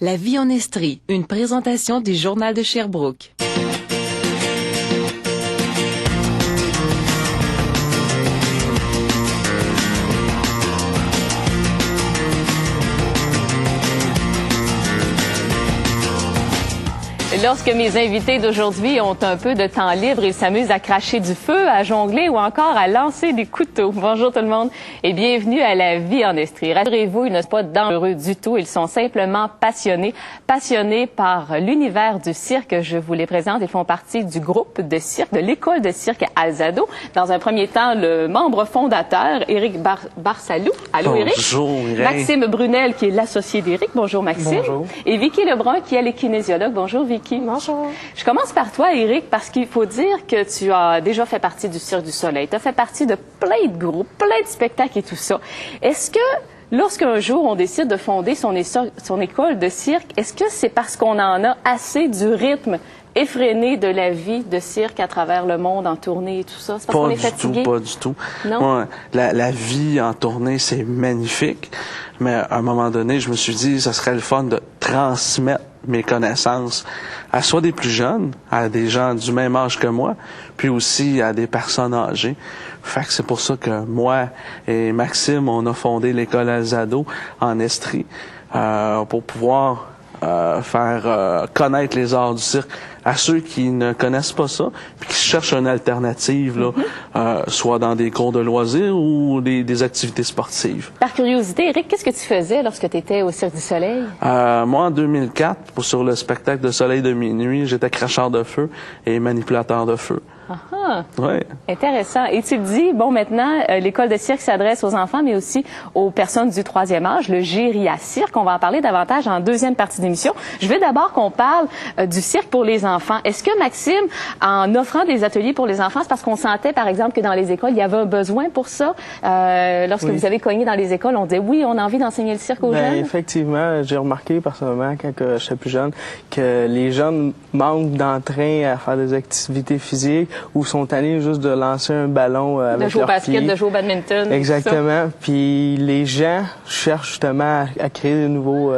La vie en Estrie, une présentation du Journal de Sherbrooke. Lorsque mes invités d'aujourd'hui ont un peu de temps libre, ils s'amusent à cracher du feu, à jongler ou encore à lancer des couteaux. Bonjour tout le monde et bienvenue à La vie en Estrie. Rassurez-vous, ils ne sont pas dangereux du tout, ils sont simplement passionnés par l'univers du cirque. Je vous les présente, ils font partie du groupe de cirque, de l'école de cirque Alzado. Dans un premier temps, le membre fondateur, Éric Barsalou. Allô Éric? Bonjour Éric. Maxime Brunel qui est l'associé d'Éric. Bonjour Maxime. Bonjour. Et Vicky Lebrun qui est le kinésiologue. Bonjour Vicky. Bonjour. Je commence par toi, Éric, parce qu'il faut dire que tu as déjà fait partie du Cirque du Soleil. Tu as fait partie de plein de groupes, plein de spectacles et tout ça. Est-ce que, lorsqu'un jour on décide de fonder son école de cirque, est-ce que c'est parce qu'on en a assez du rythme effréné de la vie de cirque à travers le monde, en tournée et tout ça? C'est parce qu'on est fatigué? Pas du tout. Non? Ouais, la vie en tournée, c'est magnifique. Mais à un moment donné, je me suis dit, ça serait le fun de transmettre mes connaissances à soit des plus jeunes, à des gens du même âge que moi, puis aussi à des personnes âgées. Fait que c'est pour ça que moi et Maxime, on a fondé l'école Alzado en Estrie pour pouvoir faire connaître les arts du cirque à ceux qui ne connaissent pas ça, puis qui cherchent une alternative, là, soit dans des cours de loisirs ou des activités sportives. Par curiosité, Éric, qu'est-ce que tu faisais lorsque tu étais au Cirque du Soleil? Moi, en 2004, sur le spectacle de Soleil de minuit, j'étais cracheur de feu et manipulateur de feu. Ah, ouais. Intéressant. Et tu le dis, bon, maintenant, l'école de cirque s'adresse aux enfants, mais aussi aux personnes du troisième âge, le gériacirque. On va en parler davantage en deuxième partie d'émission. Je veux d'abord qu'on parle du cirque pour les enfants. Est-ce que, Maxime, en offrant des ateliers pour les enfants, c'est parce qu'on sentait, par exemple, que dans les écoles, il y avait un besoin pour ça? Lorsque vous avez cogné dans les écoles, on disait, oui, on a envie d'enseigner le cirque aux jeunes? Effectivement, j'ai remarqué personnellement, quand j'étais plus jeune, que les jeunes manquent d'entrain à faire des activités physiques ou sont tannés juste de lancer un ballon avec de jouer au leurs basket, pieds. de jouer au badminton. Exactement. Puis les gens cherchent justement à créer de nouveaux...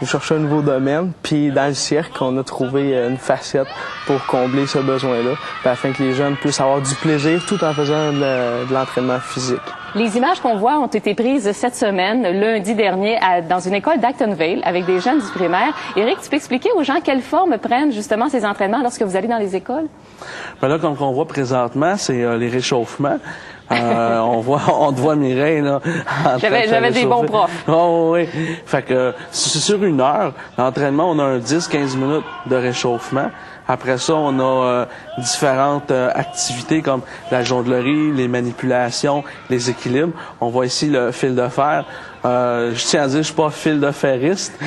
chercher un nouveau domaine. Puis dans le cirque, on a trouvé une facette pour combler ce besoin-là, afin que les jeunes puissent avoir du plaisir tout en faisant de l'entraînement physique. Les images qu'on voit ont été prises cette semaine, lundi dernier, dans une école d'Actonville avec des jeunes du primaire. Éric, tu peux expliquer aux gens quelle forme prennent justement ces entraînements lorsque vous allez dans les écoles? Ben là, comme on voit présentement, c'est les réchauffements. On te voit Mireille, là. J'avais des bons profs. Oh, oui. Fait que, c'est sur une heure. L'entraînement, on a un 10-15 minutes de réchauffement. Après ça, on a différentes activités comme la jonglerie, les manipulations, les équilibres. On voit ici le fil de fer. Je tiens à dire, je suis pas fil de ferriste,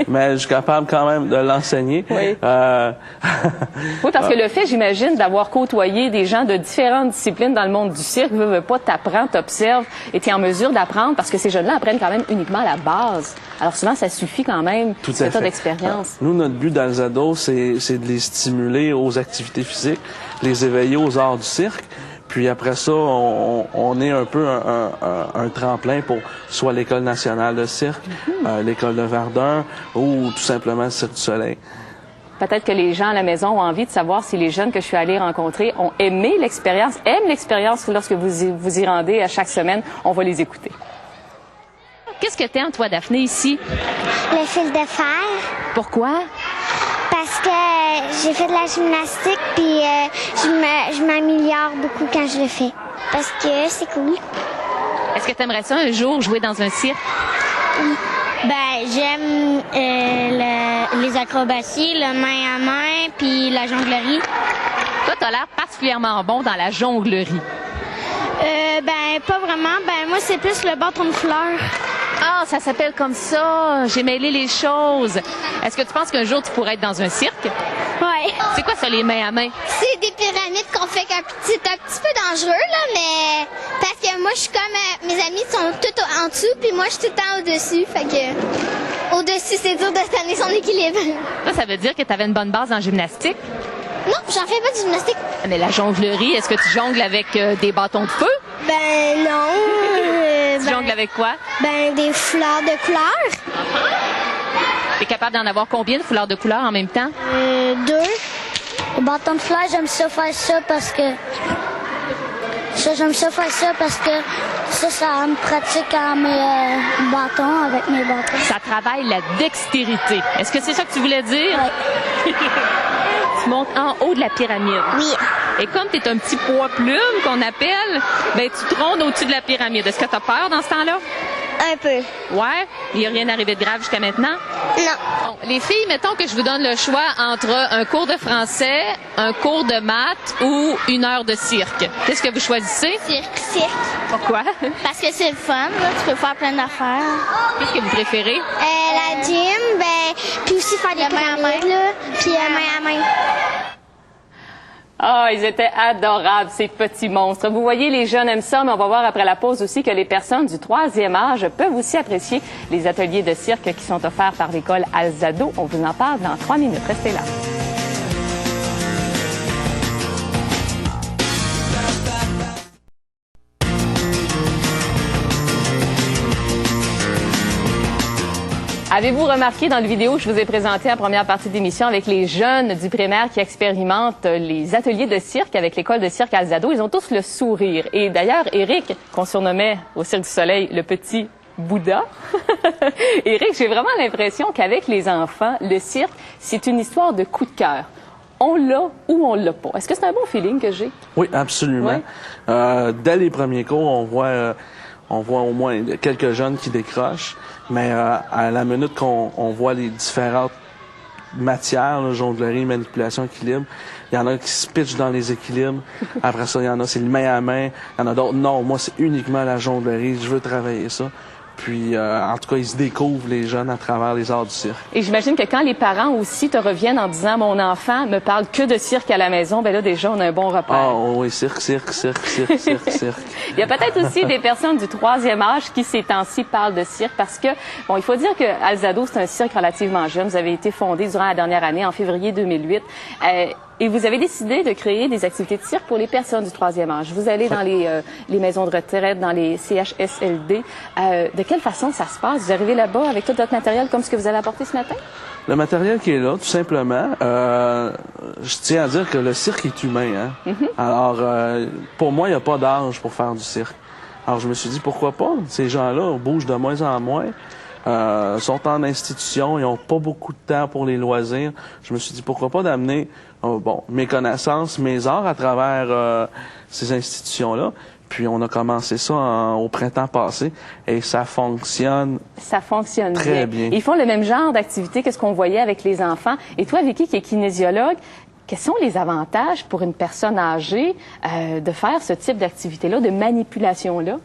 mais je suis capable quand même de l'enseigner. Oui. Oui, parce que le fait, j'imagine, d'avoir côtoyé des gens de différentes disciplines dans le monde du cirque, veut pas t'apprendre, t'observes et tu es en mesure d'apprendre parce que ces jeunes-là apprennent quand même uniquement la base. Alors souvent, ça suffit quand même, ce tas d'expérience. Nous, notre but d'Alzado, c'est de les stimuler aux activités physiques, les éveiller aux arts du cirque. Puis après ça, on est un peu un tremplin pour soit l'École nationale de cirque, l'École de Verdun ou tout simplement le Cirque du Soleil. Peut-être que les gens à la maison ont envie de savoir si les jeunes que je suis allée rencontrer ont aimé l'expérience, aiment l'expérience lorsque vous y rendez à chaque semaine. On va les écouter. Qu'est-ce que t'aimes, toi, Daphné, ici? Le fil de fer. Pourquoi? Parce que j'ai fait de la gymnastique, puis je m'améliore beaucoup quand je le fais. Parce que c'est cool. Est-ce que tu aimerais ça un jour jouer dans un cirque? Ben, j'aime les acrobaties, le main à main, puis la jonglerie. Toi, tu as l'air particulièrement bon dans la jonglerie. Ben, pas vraiment. Ben, moi, c'est plus le bâton de fleurs. Ah, ça s'appelle comme ça. J'ai mêlé les choses. Est-ce que tu penses qu'un jour, tu pourrais être dans un cirque? Ouais. C'est quoi ça, les mains à main? C'est des pyramides qu'on fait c'est un petit peu dangereux, là, mais parce que moi, je suis comme... mes amis sont tout en dessous, puis moi, je suis tout le temps au-dessus. Fait que au-dessus, c'est dur de se tenir son équilibre. Ça veut dire que tu avais une bonne base en gymnastique? Non, j'en fais pas de gymnastique. Mais la jonglerie, est-ce que tu jongles avec des bâtons de feu? Ben non. Tu jongles avec quoi? Ben des fleurs de couleur. Tu es capable d'en avoir combien de foulards de couleur en même temps? 2. Le bâton de fleurs, j'aime ça faire ça parce que... j'aime ça faire ça parce que ça me pratique à mes bâtons, avec mes bâtons. Ça travaille la dextérité. Est-ce que c'est ça que tu voulais dire? Oui. Tu montes en haut de la pyramide. Oui. Et comme tu es un petit poids plume qu'on appelle, ben tu te rondes au-dessus de la pyramide. Est-ce que tu as peur dans ce temps-là? Un peu. Ouais? Il n'y a rien arrivé de grave jusqu'à maintenant? Non. Bon, les filles, mettons que je vous donne le choix entre un cours de français, un cours de maths ou 1 heure de cirque. Qu'est-ce que vous choisissez? Cirque. Pourquoi? Parce que c'est le fun, là. Tu peux faire plein d'affaires. Qu'est-ce que vous préférez? La gym, puis aussi faire des pyramides, là. Puis main à main. Ah, ils étaient adorables, ces petits monstres. Vous voyez, les jeunes aiment ça, mais on va voir après la pause aussi que les personnes du 3e âge peuvent aussi apprécier les ateliers de cirque qui sont offerts par l'école Alzado. On vous en parle dans 3 minutes. Restez là. Avez-vous remarqué dans la vidéo que je vous ai présentée en première partie d'émission avec les jeunes du primaire qui expérimentent les ateliers de cirque avec l'école de cirque Alzado? Ils ont tous le sourire. Et d'ailleurs, Éric, qu'on surnommait au Cirque du Soleil le petit Bouddha. Éric, j'ai vraiment l'impression qu'avec les enfants, le cirque, c'est une histoire de coup de cœur. On l'a ou on l'a pas. Est-ce que c'est un bon feeling que j'ai? Oui, absolument. Ouais. Dès les premiers cours, on voit au moins quelques jeunes qui décrochent, mais à la minute qu'on voit les différentes matières, là, jonglerie, manipulation, équilibre, il y en a qui se pitchent dans les équilibres. Après ça, il y en a, c'est le main à main. Il y en a d'autres, non, moi, c'est uniquement la jonglerie, je veux travailler ça. Puis, en tout cas, ils se découvrent, les jeunes, à travers les arts du cirque. Et j'imagine que quand les parents aussi te reviennent en disant « Mon enfant me parle que de cirque à la maison », ben là, déjà, on a un bon repère. Ah oui, cirque. Il y a peut-être aussi des personnes du 3e âge qui, ces temps-ci, parlent de cirque parce que, bon, il faut dire que Alzado, c'est un cirque relativement jeune. Vous avez été fondé durant la dernière année, en février 2008. Et vous avez décidé de créer des activités de cirque pour les personnes du 3e âge. Vous allez dans les maisons de retraite, dans les CHSLD. De quelle façon ça se passe? Vous arrivez là-bas avec tout votre matériel comme ce que vous avez apporté ce matin? Le matériel qui est là, tout simplement, je tiens à dire que le cirque est humain. Hein? Alors, pour moi, il n'y a pas d'âge pour faire du cirque. Alors, je me suis dit, pourquoi pas? Ces gens-là bougent de moins en moins. Sont en institution, ils n'ont pas beaucoup de temps pour les loisirs. Je me suis dit, pourquoi pas d'amener mes connaissances, mes arts à travers ces institutions-là. Puis on a commencé ça au printemps passé et ça fonctionne. Ça fonctionne très bien. Ils font le même genre d'activité que ce qu'on voyait avec les enfants. Et toi, Vicky, qui est kinésiologue, quels sont les avantages pour une personne âgée de faire ce type d'activité-là, de manipulation-là?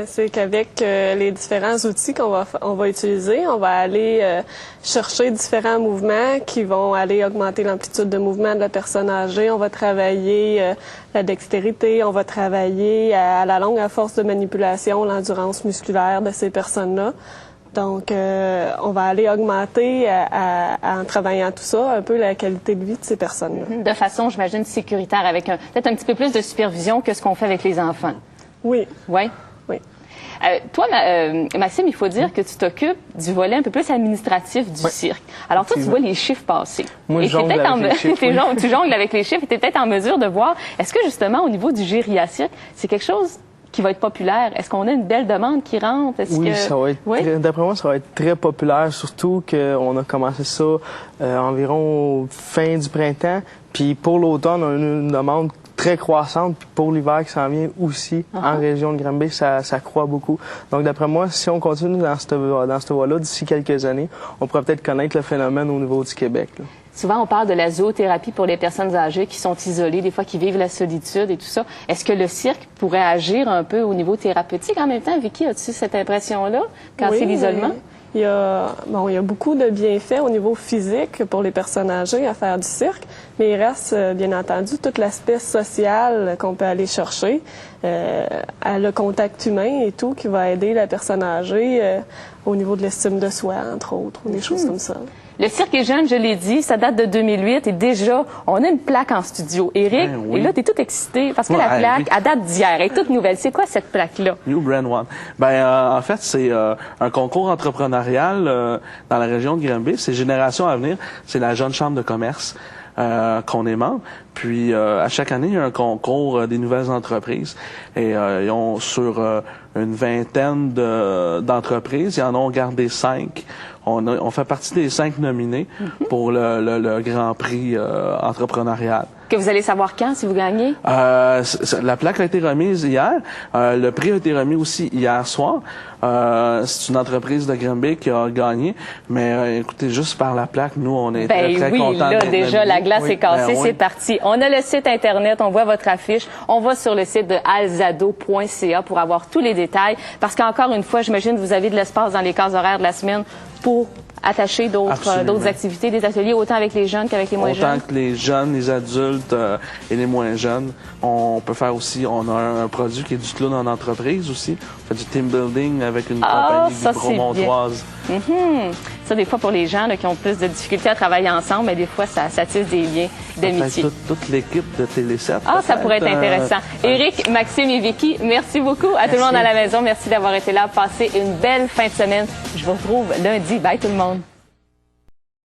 C'est qu'avec les différents outils qu'on va utiliser, on va aller chercher différents mouvements qui vont aller augmenter l'amplitude de mouvement de la personne âgée. On va travailler la dextérité, on va travailler à la longue, à force de manipulation, l'endurance musculaire de ces personnes-là. Donc, on va aller augmenter, en travaillant tout ça, un peu la qualité de vie de ces personnes-là. De façon, j'imagine, sécuritaire, avec peut-être un petit peu plus de supervision que ce qu'on fait avec les enfants. Oui. Oui? Oui. Toi, Maxime, il faut dire que tu t'occupes du volet un peu plus administratif du cirque. Alors toi, tu vois les chiffres passer. Moi, je jongle avec les chiffres. Tu jongles avec les chiffres et tu es peut-être en mesure de voir, est-ce que justement, au niveau du gériatrique, c'est quelque chose qui va être populaire? Est-ce qu'on a une belle demande qui rentre? Oui, ça va être d'après moi, ça va être très populaire, surtout qu'on a commencé ça environ fin du printemps. Puis pour l'automne, on a une demande très croissante, puis pour l'hiver qui s'en vient aussi en région de Granby, ça croît beaucoup. Donc d'après moi, si on continue dans cette voie-là, d'ici quelques années, on pourrait peut-être connaître le phénomène au niveau du Québec. Là. Souvent, on parle de la zoothérapie pour les personnes âgées qui sont isolées, des fois qui vivent la solitude et tout ça. Est-ce que le cirque pourrait agir un peu au niveau thérapeutique en même temps? Vicky, as-tu cette impression-là quand c'est l'isolement? Il y a beaucoup de bienfaits au niveau physique pour les personnes âgées à faire du cirque, mais il reste, bien entendu, tout l'aspect social qu'on peut aller chercher, le contact humain et tout, qui va aider la personne âgée au niveau de l'estime de soi, entre autres, ou des choses comme ça. Le cirque est jeune, je l'ai dit, ça date de 2008 et déjà, on a une plaque en studio. Éric, Ben oui. et là, tu es tout excité parce que Ouais, la plaque, oui. elle date d'hier, elle est toute nouvelle. C'est quoi cette plaque-là? New Brand One. En fait, c'est un concours entrepreneurial dans la région de Granby. C'est Génération Avenir. C'est la jeune chambre de commerce qu'on est membre. Puis à chaque année, il y a un concours des nouvelles entreprises. Et ils ont sur une vingtaine d'entreprises, ils en ont gardé 5. On fait partie des 5 nominés pour le Grand Prix entrepreneurial. Que vous allez savoir quand, si vous gagnez? La plaque a été remise hier. Le prix a été remis aussi hier soir. C'est une entreprise de Granby qui a gagné. Mais écoutez, juste par la plaque, nous, on est très oui, contents. là, d'être déjà, nominés. la glace Oui, est cassée, ben oui. c'est parti. On a le site Internet, on voit votre affiche. On va sur le site de alzado.ca pour avoir tous les détails. Parce qu'encore une fois, j'imagine que vous avez de l'espace dans les cases horaires de la semaine pour attacher d'autres activités, des ateliers, autant avec les jeunes qu'avec les moins jeunes? Autant que les jeunes, les adultes et les moins jeunes. On peut faire aussi, on a un produit qui est du clown en entreprise aussi. On fait du team building avec une compagnie vibromontoise. Ça, des fois, pour les gens là, qui ont plus de difficultés à travailler ensemble, mais des fois, ça tisse des liens d'amitié. Toute l'équipe de Télé7. Ça pourrait être intéressant. Éric, Maxime et Vicky, merci beaucoup. À tout le monde à la maison, merci d'avoir été là. Passez une belle fin de semaine. Je vous retrouve lundi. Bye tout le monde.